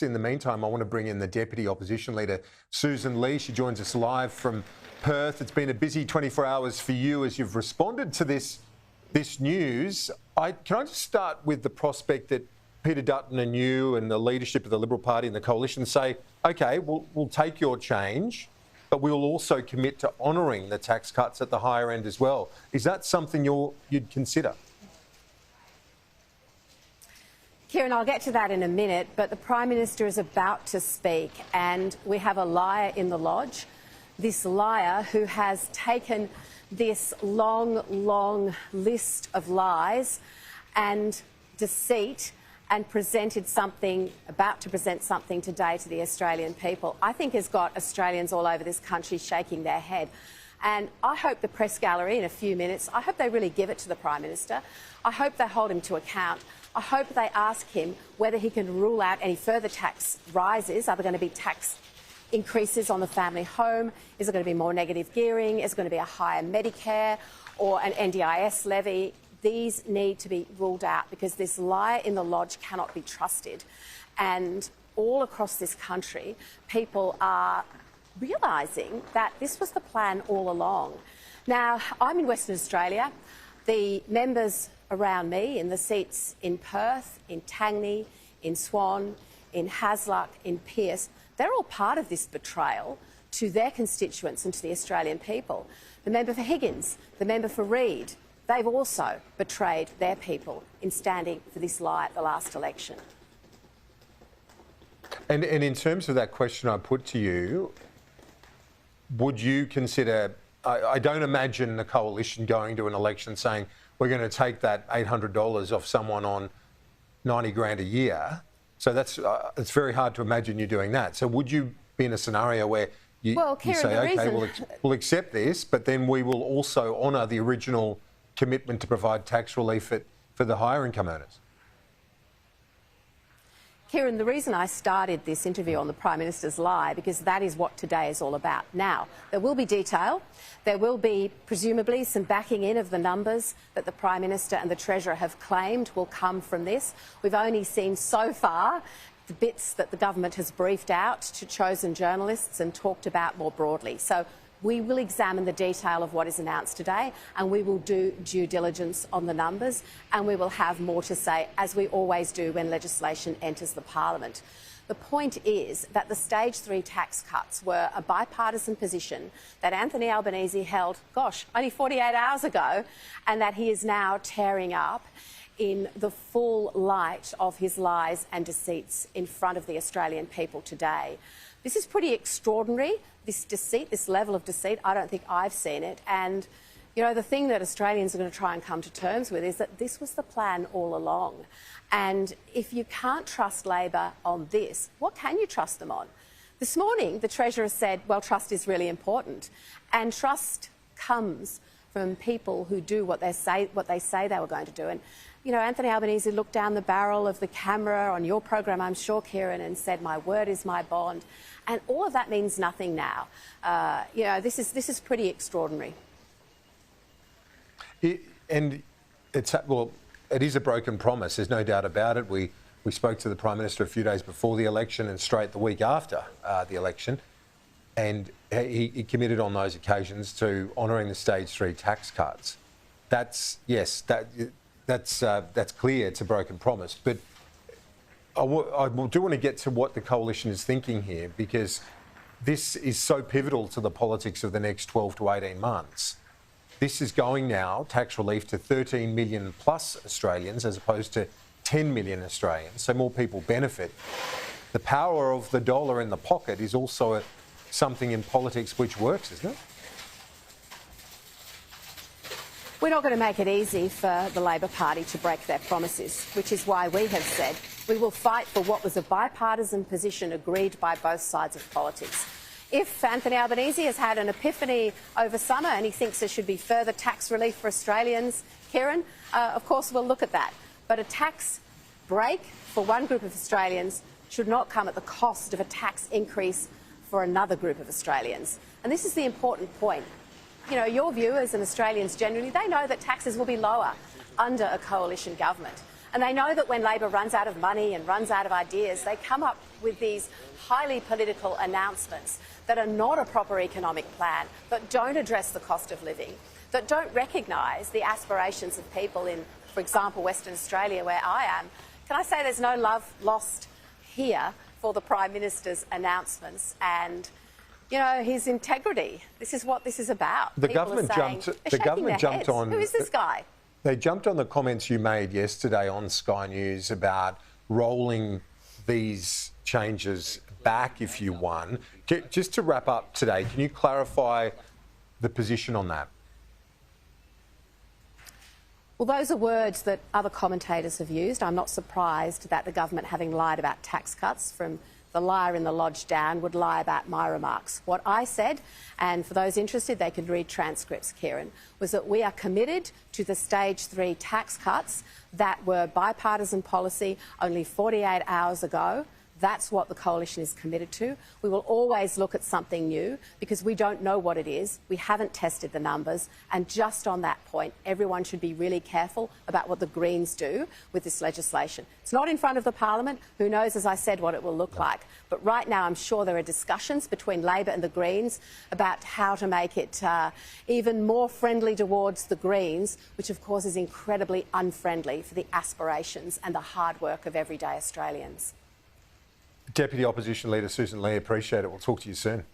In the meantime, I want to bring in the Deputy Opposition Leader, Sussan Ley. She joins us live from Perth. It's been a busy 24 hours for you as you've responded to this news. Can I just start with the prospect that Peter Dutton and you and the leadership of the Liberal Party and the Coalition say, OK, we'll take your change, but we'll also commit to honouring the tax cuts at the higher end as well. Is that something you'd consider? Kieran, I'll get to that in a minute, but the Prime Minister is about to speak and we have a liar in the lodge. This liar who has taken this long list of lies and deceit and about to present something today to the Australian people, I think has got Australians all over this country shaking their head. And I hope the press gallery in a few minutes, I hope they really give it to the Prime Minister. I hope they hold him to account. I hope they ask him whether he can rule out any further tax rises. Are there going to be tax increases on the family home? Is there going to be more negative gearing? Is there going to be a higher Medicare or an NDIS levy? These need to be ruled out because this liar in the lodge cannot be trusted. And all across this country, people are realising that this was the plan all along. Now, I'm in Western Australia. The members around me in the seats in Perth, in Tangney, in Swan, in Hasluck, in Pearce, they're all part of this betrayal to their constituents and to the Australian people. The member for Higgins, the member for Reid, they've also betrayed their people in standing for this lie at the last election. And in terms of that question I put to you, would you consider, I don't imagine the Coalition going to an election saying, we're going to take that $800 off someone on 90 grand a year. So it's very hard to imagine you doing that. So would you be in a scenario where you say, OK, we'll accept this, but then we will also honour the original commitment to provide tax relief for the higher income earners? Kieran, the reason I started this interview on the Prime Minister's lie, because that is what today is all about. Now, there will be detail. There will be, presumably, some backing in of the numbers that the Prime Minister and the Treasurer have claimed will come from this. We've only seen so far the bits that the government has briefed out to chosen journalists and talked about more broadly. So we will examine the detail of what is announced today and we will do due diligence on the numbers and we will have more to say, as we always do when legislation enters the Parliament. The point is that the Stage 3 tax cuts were a bipartisan position that Anthony Albanese held, only 48 hours ago, and that he is now tearing up in the full light of his lies and deceits in front of the Australian people today. This is pretty extraordinary, this deceit, this level of deceit. I don't think I've seen it. And, you know, the thing that Australians are going to try and come to terms with is that this was the plan all along. And if you can't trust Labor on this, what can you trust them on? This morning, the Treasurer said, well, trust is really important. And trust comes from people who do what they say they were going to do. And, you know, Anthony Albanese looked down the barrel of the camera on your program, I'm sure, Kieran, and said, my word is my bond. And all of that means nothing now. You know, this is pretty extraordinary. It is a broken promise, there's no doubt about it. We spoke to the Prime Minister a few days before the election and straight the week after the election, and he committed on those occasions to honouring the Stage 3 tax cuts. That's clear, it's a broken promise. But I do want to get to what the Coalition is thinking here, because this is so pivotal to the politics of the next 12 to 18 months. This is going now, tax relief, to 13 million plus Australians as opposed to 10 million Australians, so more people benefit. The power of the dollar in the pocket is also something in politics which works, isn't it? We're not going to make it easy for the Labor Party to break their promises, which is why we have said we will fight for what was a bipartisan position agreed by both sides of politics. If Anthony Albanese has had an epiphany over summer and he thinks there should be further tax relief for Australians, Kieran, of course we'll look at that. But a tax break for one group of Australians should not come at the cost of a tax increase for another group of Australians. And this is the important point. You know, your viewers and Australians generally, they know that taxes will be lower under a coalition government. And they know that when Labor runs out of money and runs out of ideas, they come up with these highly political announcements that are not a proper economic plan, that don't address the cost of living, that don't recognise the aspirations of people in, for example, Western Australia, where I am. Can I say there's no love lost here for the Prime Minister's announcements and, you know, his integrity? This is what this is about. The government jumped on. Who is this guy? They jumped on the comments you made yesterday on Sky News about rolling these changes back if you won. Just to wrap up today, can you clarify the position on that? Well, those are words that other commentators have used. I'm not surprised that the government, having lied about tax cuts from the liar in the lodge down, would lie about my remarks. What I said, and for those interested, they can read transcripts, Kieran, was that we are committed to the stage 3 tax cuts that were bipartisan policy only 48 hours ago. That's what the coalition is committed to. We will always look at something new because we don't know what it is. We haven't tested the numbers. And just on that point, everyone should be really careful about what the Greens do with this legislation. It's not in front of the Parliament. Who knows, as I said, what it will look like. But right now, I'm sure there are discussions between Labor and the Greens about how to make it even more friendly towards the Greens, which of course is incredibly unfriendly for the aspirations and the hard work of everyday Australians. Deputy Opposition Leader Sussan Ley, appreciate it. We'll talk to you soon.